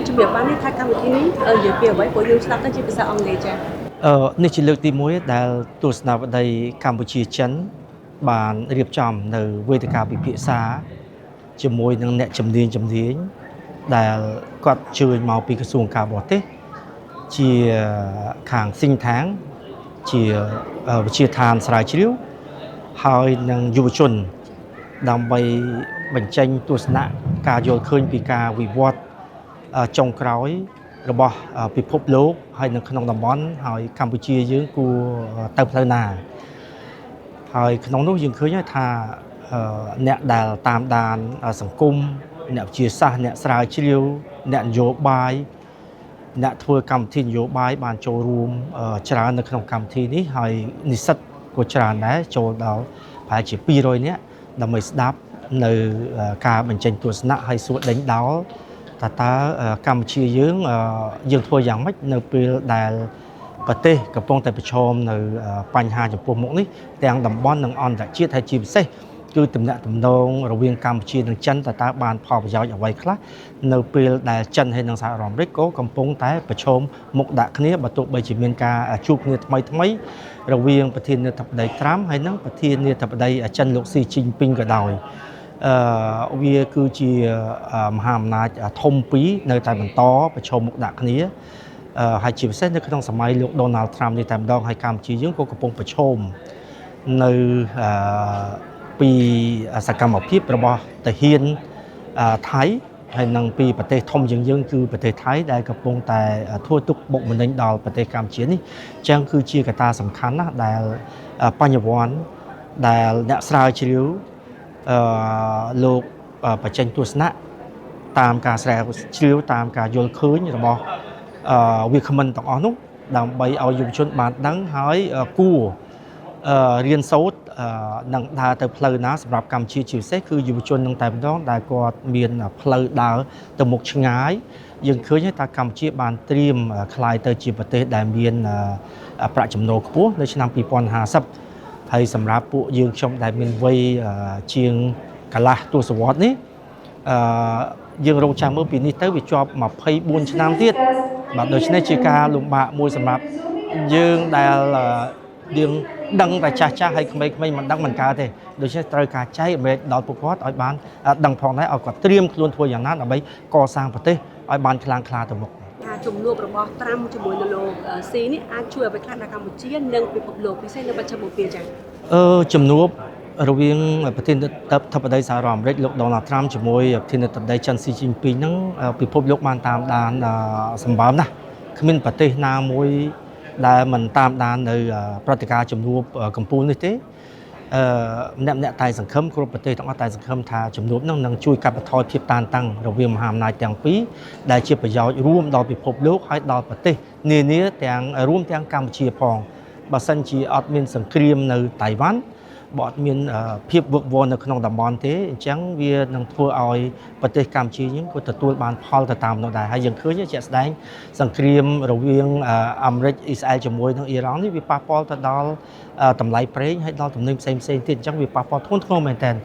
ជំរាបបានថាកម្មវិធីនេះនិយាយពីអ្វីព្រោះយើងស្ដាប់ទៅជាភាសាអង់គ្លេសចា៎នេះជាលើកទី1ដែលទស្សនាវដ្តីកម្ពុជាចិនបានរៀបចំនៅវេទិកាពិភាក្សាជាមួយនឹងអ្នកជំនាញដែលគាត់ជឿមកពីក្រសួងការបរទេសជាខាង Think Tank ជាវិជាឋានស្រាវជ្រាវហើយនឹងយុវជនដើម្បីបញ្ចេញទស្សនៈការយល់ឃើញពីការវិវត្តចុងក្រោយរបស់ពិភពលោកហើយនៅក្នុងតំបន់ហើយកម្ពុជាយើងគួរទៅផ្លូវណាហើយក្នុងនោះយើងឃើញថាអ្នកដែលតាមដានសង្គមអ្នកវិទ្យាសាស្ត្រអ្នកស្រាវជ្រាវអ្នកនយោបាយអ្នកធ្វើកម្មវិធីនយោបាយបានចូលរួមច្រើននៅក្នុងកម្មវិធីនេះហើយនិស្សិតក៏ច្រើនដែរចូលដល់ប្រហែលជា200នាក់ដើម្បីស្ដាប់នៅការបញ្ចេញទស្សនៈហើយសួរដេញដោលតើកម្ពុជាយើងធ្វើយ៉ាងម៉េចនៅពេលដែលប្រទេសកំពុងតែប្រឈមនៅបញ្ហាចំពោះមុខនេះទាំងតំបន់និងអន្តរជាតិហើយជាពិសេសគឺទំនាក់ទំនងរវាងកម្ពុជានិងចិនតើបានផលប្រយោជន៍អ្វីខ្លះនៅពេលដែលចិនហើយនិងសហរដ្ឋអាមេរិកក៏កំពុងតែប្រឈមមុខដាក់គ្នាបើទោះបីជាមានការជួបគ្នាថ្មីរវាងប្រធានាធិបតីត្រាំហើយនិងប្រធានាធិបតីចិនលោកស៊ីជីនពីងក៏ដោយវាគឺជាមហាអំណាចធំពីរនៅតែបន្តប្រឈមមុខដាក់គ្នាហើយជាពិសេសនៅក្នុងសម័យលោកដូណាល់ត្រាំនេះតែម្ដងហើយកម្ពុជាយើងក៏កំពុងប្រឈមនៅពីសកម្មភាពរបស់ទាហានថៃហើយនិងពីប្រទេសធំជាងយើងគឺប្រទេសថៃដែលកំពុងតែធ្វើទុកបុកម្នេញដល់ប្រទេសកម្ពុជានេះអញ្ចឹងគឺជាកត្តាសំខាន់ណាស់ដែលបញ្ញវន្តដែលអ្នកស្រាវជ្រាវលោកបញ្ចេញទស្សនៈតាមការស្រាវជ្រាវតាមការយល់ឃើញរបស់វាគ្មិនទាំងអស់នោះដើម្បីឲ្យយុវជនបានដឹងហើយគួររៀនសូត្រនឹងដើរទៅផ្លូវណាសម្រាប់កម្ពុជាជាពិសេសគឺយុវជននឹងតែម្ដងដែលគាត់មានផ្លូវដើរទៅមុខឆ្ងាយយើងឃើញថាកម្ពុជាបានត្រៀមក្លាយទៅជាប្រទេសដែលមានប្រាក់ចំណូលខ្ពស់នៅឆ្នាំ2050ហើយសម្រាប់ពួកយើងខ្ញុំដែលមានវ័យជាងកន្លះទសវត្សរ៍នេះយើងរងចាំមើលពីនេះទៅវាជាប់24ឆ្នាំទៀតបាទដូច្នេះជាការលំបាកមួយសម្រាប់យើងដែលយើងដឹងតែចាស់ហើយក្មេងៗមិនដឹងមិនកើតទេដូច្នេះត្រូវការចែករំលែកដល់ពួកគាត់ឲ្យបានដឹងផងដែរឲ្យគាត់ត្រៀមខ្លួនធ្វើយ៉ាងណាដើម្បីកសាងប្រទេសឲ្យបានខ្លាំងក្លាទៅមុខការជំនួបរបស់ត្រាំជាមួយនឹងលោកស៊ីនេះអាចជួយឲ្យប្រទេសកម្ពុជានិងពិភពលោកពិសេសនៅបច្ចុប្បន្នចា៎ជំនួបរវាងប្រធានាធិបតីសហរដ្ឋអាមេរិកលោកដូណាល់ត្រាំជាមួយប្រធានាធិបតីចិនស៊ីជីនពីងហ្នឹងពិភពលោកបានតាមដានសម្បើមណាស់គ្មានប្រទេសណាមួយដែលមិនតាមដាននៅព្រឹត្តិការណ៍ជំនួបកម្ពុជានេះទេម្នាក់តែសង្ឃឹមគ្រប់ប្រទេសទាំងអស់តែសង្ឃឹមថាជំនួបនោះនឹងជួយកាត់បន្ថយភាពតានតឹងរវាងមហាអំណាចទាំងពីរដែលជាប្រយោជន៍រួមដល់ពិភពលោកហើយដល់ប្រទេសនានាទាំងរួមទាំងកម្ពុជាផងបើសិនជាអត់មានសង្គ្រាមនៅតៃវ៉ាន់បើអត់មានភាពវឹកវរនៅក្នុងតំបន់ទេអញ្ចឹងវានឹងធ្វើឲ្យប្រទេសកម្ពុជាយើងក៏ទទួលបានផលទៅតាមនោះដែរហើយយើងឃើញជាក់ស្ដែងសង្គ្រាមរវាងអាមេរិកអ៊ីស្រាអែលជាមួយនឹងអ៊ីរ៉ង់នេះវាប៉ះពាល់ទៅដល់តម្លៃប្រេងហើយដល់ទំនិញផ្សេងទៀតអញ្ចឹងវាប៉ះពាល់ធ្ងន់ធ្ងរមែនទែន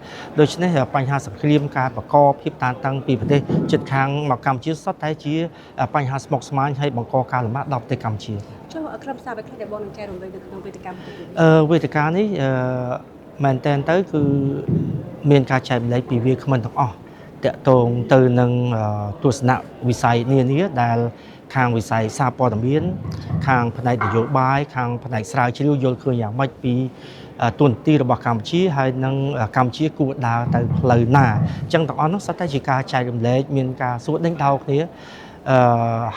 ដូច្នេះបញ្ហាសង្គ្រាមការបង្កភាពតានតឹងពីប្រទេសជិតខាងមកកម្ពុជាសុទ្ធតែជាបញ្ហាស្មុគស្មាញហើយបង្កការលំបាកដល់ប្រទេសកម្ពុជាចុះក្រុមសារវិទ្យាដែលបងនឹងចែករំលែកនៅក្នុងវេទិកាវេទិកានេះមែនតើទៅគឺមានការចែកម្លែកពីវាគ្មិនទាំងអស់តាក់ទងទៅនឹងទស្សនៈវិស័យនានាដែលខាងវិស័យសារព័ត៌មានខាងផ្នែកនយោបាយខាងផ្នែកស្រាវជ្រាវយល់ឃើញយ៉ាងម៉េចពីទួនាទីរបស់កម្ពុជាហើយនឹងកម្ពុជាគួរដើរទៅផ្លូវណាអញ្ចឹងទាំងអស់នោះសុទ្ធតែជាការចែករំលែកមានការសួរដេញដោលគ្នា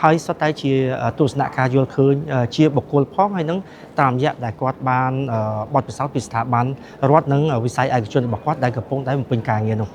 ហើយសុទ្ធតែជាទស្សនៈការយល់ឃើញជាបុគ្គលផងហើយនឹងតាមរយៈដែលគាត់បានបទពិសោធន៍ពីស្ថាប័នរដ្ឋនិងវិស័យឯកជនរបស់គាត់ដែលកំពុងតែបំពេញការងារនោះ